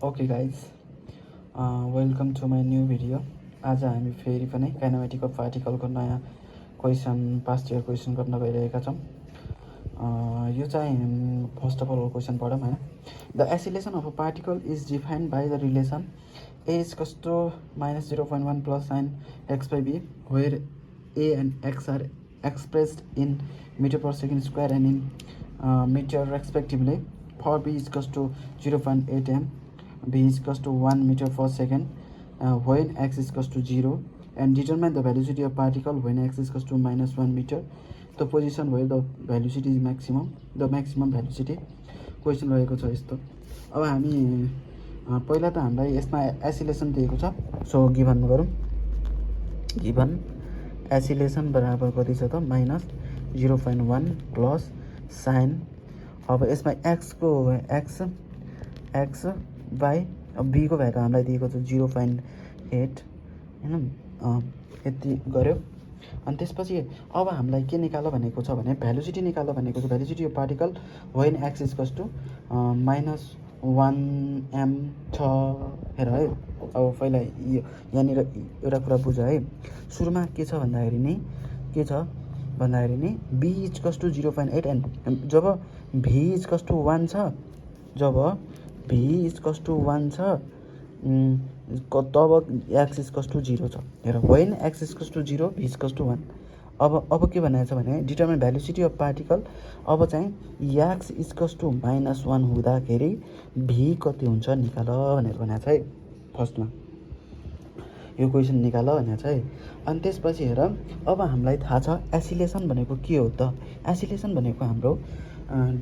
Okay guys, welcome to my new video. आज हामी फेरि पनि काइनेमेटिक अफ पार्टिकलको नयाँ क्वेसन, पास्ट इयर क्वेसन गर्न गइरहेका छौँ। यो चाहिँ फर्स्ट अफ अल क्वेसन पढौँ होइन। The acceleration of a particle is defined by the relation a is कस्तो -0.1 plus sine x by b where a and x are expressed in metre per second square and in metre respectively. For b is कस्तो 0.8 m, b is equals to 1 meter per second when x is equals to 0, and determine the velocity of particle when x is equals to -1 meter, the position where the velocity is maximum, the maximum velocity। Question रहेको छ यस्तो। अब हामी पहिला त हामीलाई यसमा acceleration दिएको छ। सो गिभन गरौँ। गिभन एसिलेसन बराबर कति छ त -0.1 प्लस साइन। अब यसमा एक्स बाई बी को भ्यालु हामीलाई दिएको छ 0.8 होइन, यति गऱ्यो। अनि त्यसपछि अब हामीलाई के निकाल्यो भनेको छ भने भ्यालुसिटी निकाल्यो भनेको छ। Velocity of particle when x is कस टु -1 m छ। हेर है, अब पहिला यहाँनिर एउटा कुरा बुझ है। सुरुमा के छ भन्दाखेरि नि बी इज कस टु 0.8 एन्ड जब भी इज कस टु 1 छ, जब भी इज कस टु 1 छ तब एक्स इज कस टु 0 छ। हेर, वेन एक्स इज कस टु 0 भी इज कस टु 1। अब के भनेको छ भने डिटर्मिन भ्यालुसिटी अफ पार्टिकल। अब चाहिँ एक्स इज कस टु -1 हुँदाखेरि भी कति हुन्छ निकाल भनेर भनेको छ है। फर्स्टमा यो क्वेसन निकाल भनेको छ है। अनि त्यसपछि हेर, अब हामीलाई थाहा छ एसिलेसन भनेको के हो त। एसिलेसन भनेको हाम्रो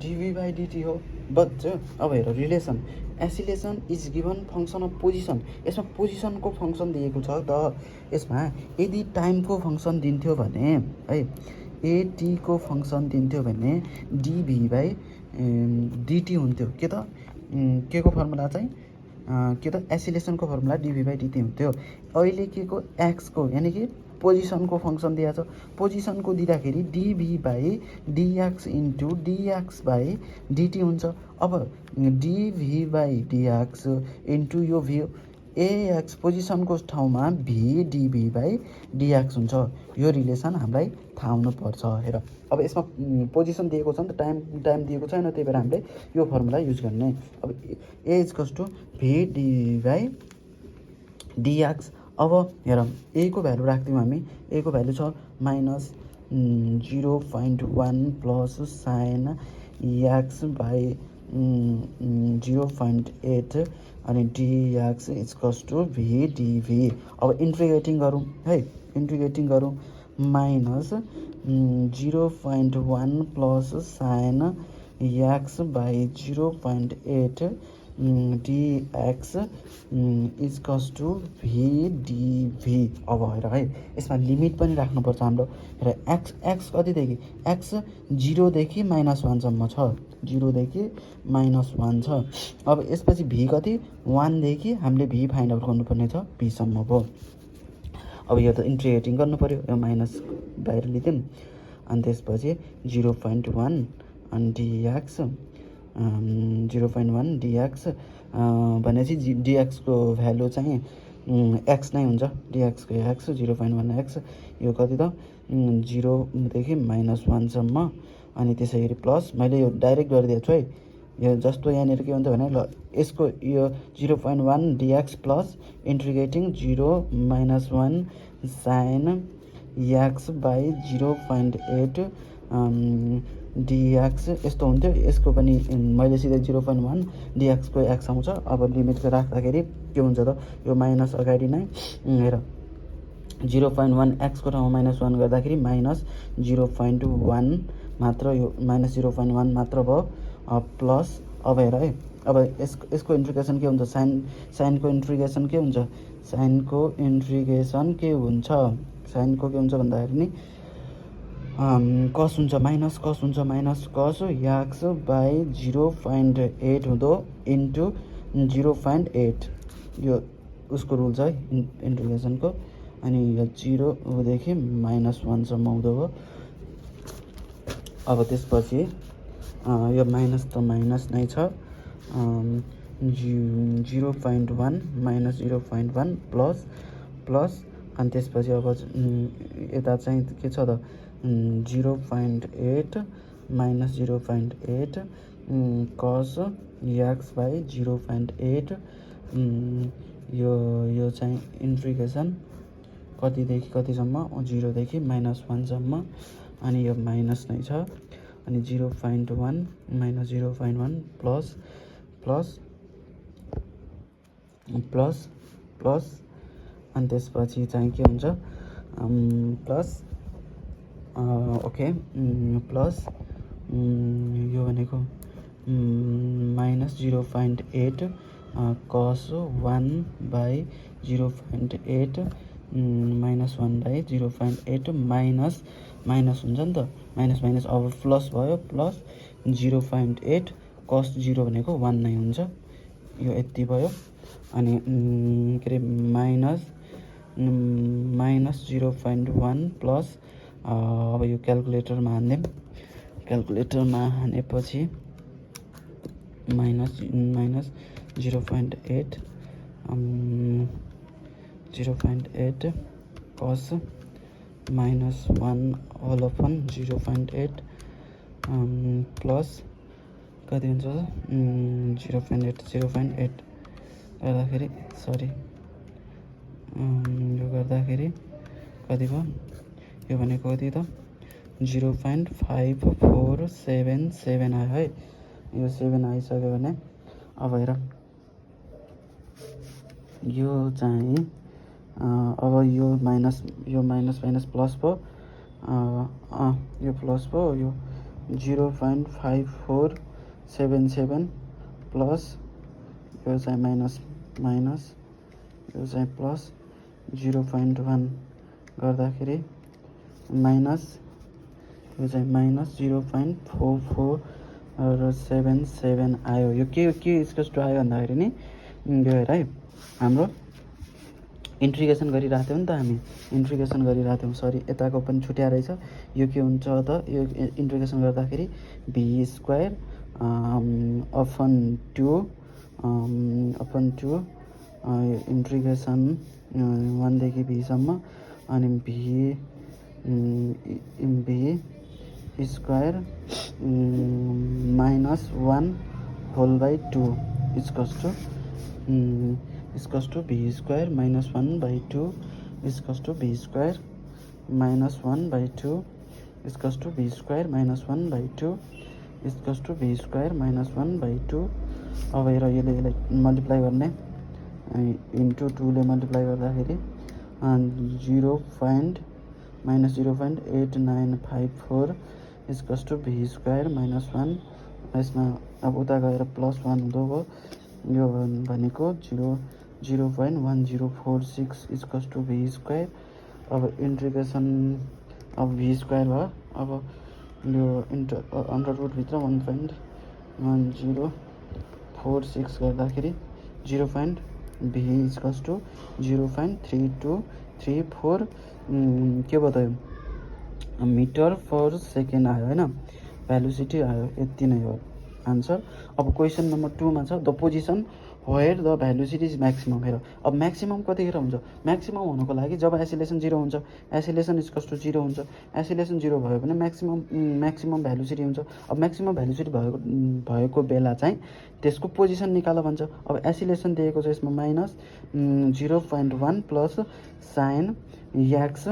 dv बाई dt हो। बट अब हेर relation, acceleration is given function of position. यसमा पोजिसनको फङ्सन दिएको छ त। यसमा यदि टाइमको फङ्सन दिन्थ्यो भने है, एटीको फङ्सन दिन्थ्यो भने डिभी बाई डिटी हुन्थ्यो। के त के को फर्मुला चाहिँ के त एसिलेसनको फर्मुला डिभी बाई डिटी हुन्थ्यो। अहिले के को एक्सको यानि कि पोजिसनको फङ्सन दिएको छ। पोजिसनको दिँदाखेरि dv by dx into dx by dt हुन्छ। अब डिभी बाई डिएक्स इन्टु यो भी एएक्स पोजिसनको ठाउँमा भी डिभी बाई डिएक्स हुन्छ। यो रिलेसन हामीलाई थाहा हुनुपर्छ। हेर, अब यसमा पोजिसन दिएको छ नि त, टाइम दिएको छैन, त्यही भएर हामीले यो फर्मुला युज गर्ने। अब ए इज कस टु भी डिभी बाई डिएक्स। अब हेर, ए को भ्यालु राख्थ्यौँ हामी। ए को भ्यालु छ -0.1 प्लस साइन एक्स बाई 0.8 अनि डिएक्स इज कस टु भी डिभी। अब इन्टिग्रेटिङ गरौँ है, इन्टिग्रेटिङ गरौँ -0.1 plus sine x by 0.8 dx is कस टु भी डिभी। अब हेर है, यसमा लिमिट पनि राख्नुपर्छ हाम्रो। हेर, एक्स कतिदेखि एक्स 0देखि -1 सम्म छ, 0देखि -1 छ। अब यसपछि भी कति 1 देखि हामीले भी फाइन्ड आउट गर्नुपर्ने छ भी सम्मको। अब यो त इन्टिग्रेटिङ गर्नु पऱ्यो, यो माइनस बाहिर लिदिउँ। अनि त्यसपछि 0.1 अनि डिएक्स 0.1 डिएक्स भनेपछि डिएक्सको भ्यालु चाहिँ एक्स नै हुन्छ। डिएक्सको एक्स 0.1 एक्स, यो कति त 0देखि -1 सम्म। अनि त्यसै गरी प्लस, मैले यो डाइरेक्ट गरिदिएको छु है। यो जस्तो यहाँनिर के हुन्थ्यो भने ल यसको यो 0.1 dx plus integrating 0 - 1 sign x by 0.8 dx यस्तो हुन्थ्यो। यसको पनि मैले सिधै 0.1 डिएक्सको एक्स आउँछ। अब लिमिटको राख्दाखेरि के हुन्छ त, यो माइनस अगाडि नै हेर 0.1 एक्सको ठाउँमा -1 गर्दाखेरि -0.1 मात्र, यो -0.1 मात्र भयो प्लस। अब हेर है, अब यसको इन्टिग्रेसन के हुन्छ, साइनको इन्टिग्रेसन के हुन्छ, साइनको इन्टिग्रेसन के हुन्छ, साइनको के हुन्छ भन्दाखेरि नि कस हुन्छ माइनस कस हुन्छ, माइनस कस एक्स बाई 0.8 हुँदो इन्टु 0.8। यो उसको रुल छ है इन्टिग्रेसनको। अनि यो 0देखि -1 सम्म हुँदो हो। अब त्यसपछि यो माइनस त माइनस नै छ, 0.1 माइनस 0.1 प्लस प्लस अनि त्यसपछि अब यता चाहिँ के छ त 0.8 माइनस 0.8 कस एक्स बाई 0.8 यो चाहिँ इन्ट्रिग्रेसन कतिदेखि कतिसम्म 0 देखि -1सम्म अनि यो माइनस नै छ अनि 0.1 minus 0.1 plus plus plus plus अनि त्यसपछि चाहिँ के हुन्छ प्लस ओके प्लस यो भनेको माइनस 0.8 कस 1 by 0.8 minus 1 by 0.8 minus minus हुन्छ नि त माइनस माइनस अब प्लस भयो प्लस 0.8 कस 0 भनेको 1 नै हुन्छ यो यति भयो अनि के अरे माइनस 0.1 प्लस अब यो क्यालकुलेटरमा हान्दिउँ क्यालकुलेटरमा हानेपछि माइनस 0.8 कस माइनस 1 होल अपन 0.8 प्लस कति हुन्छ 0.8 गर्दाखेरि सरी यो गर्दाखेरि कति भयो यो भनेको कति त 0.5477 आयो है यो 7 आइसक्यो भने अब हेर यो चाहिँ अब यो माइनस माइनस प्लस भयो यो प्लस भयो यो 0.5477 प्लस यो चाहिँ माइनस माइनस यो चाहिँ प्लस 0.1 गर्दाखेरि माइनस यो चाहिँ माइनस 0.4477 आयो यो के इक्वल्स टु आयो भन्दाखेरि नि यो हेर है हाम्रो इन्ट्रिग्रेसन गरिरहेको थियौँ नि त हामी इन्ट्रिग्रेसन गरिरहेको थियौँ सरी यताको पनि छुट्या रहेछ यो के हुन्छ त यो इन्ट्रिग्रेसन गर्दाखेरि b स्क्वायर अपन 2 इन्ट्रिग्रेसन 1 देखि b सम्म अनि b square minus 1 whole by 2 equals to b square minus 1 by 2 equals to b square minus 1 by 2 equals to b square minus 1 by 2 equals to b square minus 1 by 2 अब हेर यसलाई multiply गर्ने into 2 ले multiply गर्दाखेरि minus 0.8954 equals to b square minus 1 यसमा अब उता गएर प्लस 1 हुँदो भयो यो भनेको 0.1046 इक्वल्स टु b स्क्वायर अब इन्ट्रिग्रेसन अब b स्क्वायर भयो अब यो अन्डर रुटभित्र 1.1046 गर्दाखेरि b इक्वल्स टु 0.3234 के बतायो मिटर पर सेकेन्ड आयो होइन भ्यालुसिटी आयो यति नै हो आन्सर अब क्वेसन नम्बर 2 मा छ the position where the velocity is maximum हेर अब म्याक्सिमम कतिखेर हुन्छ म्याक्सिमम हुनको लागि जब एसिलेसन 0 हुन्छ एसिलेसन इक्वल्स टु 0 हुन्छ एसिलेसन 0 भयो भने म्याक्सिमम भ्यालुसिटी हुन्छ अब म्याक्सिमम भ्यालुसिटी भएको बेला चाहिँ त्यसको पोजिसन निकाल भन्छ अब एसिलेसन दिएको छ यसमा minus 0.1 plus sine x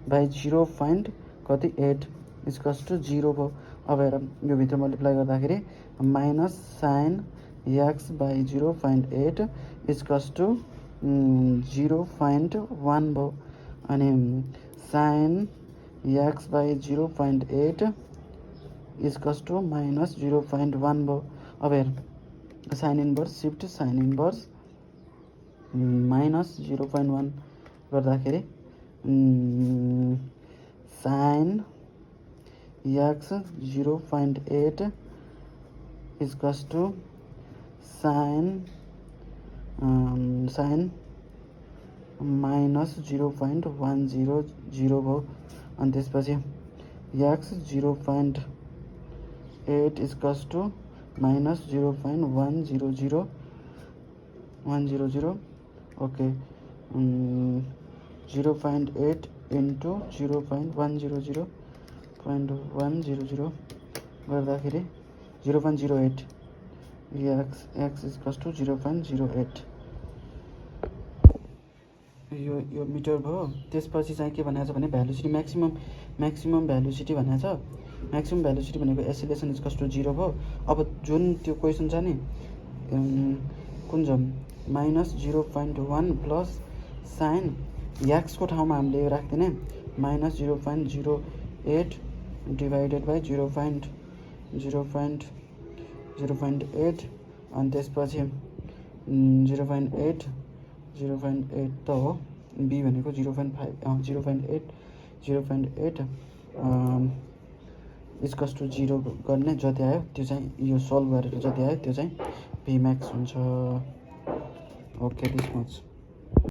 by 0.8 equals to 0 भयो अब हेर यो भित्र मल्टिप्लाई गर्दाखेरि minus sine x by 0.8 equals to 0.1 भयो अनि sine x by 0.8 equals to minus 0.1 भयो अब हेर sine inverse shift sine inverse minus 0.1 गर्दाखेरि sine x 0.8 equals to sine minus 0.100 भयो अनि त्यसपछि x 0.8 equals to minus 0.100 100 okay 0.8 into 0.100.100 गर्दाखेरि 0.08 x इक्वल्स टु 0.08 यो मिटर भयो। त्यसपछि चाहिँ के भनेको छ भने भ्यालुसिटी म्याक्सिमम भ्यालुसिटी भनेको छ। म्याक्सिमम भ्यालुसिटी भनेको एसिलेसन इक्वल्स टु 0 भयो। अब जुन त्यो क्वेसन छ नि कुन छ -0.1 प्लस साइन एक्सको ठाउँमा हामीले यो राख्दिने -0.08 डिभाइडेड बाई 0.08 अनि त्यसपछि 0.8 त हो। बी भनेको 0.5 0.8 इक्वल्स टु 0 गर्ने जति आयो त्यो चाहिँ यो सल्भ गरेर जति आयो त्यो चाहिँ पी म्याक्स हुन्छ। Okay this much.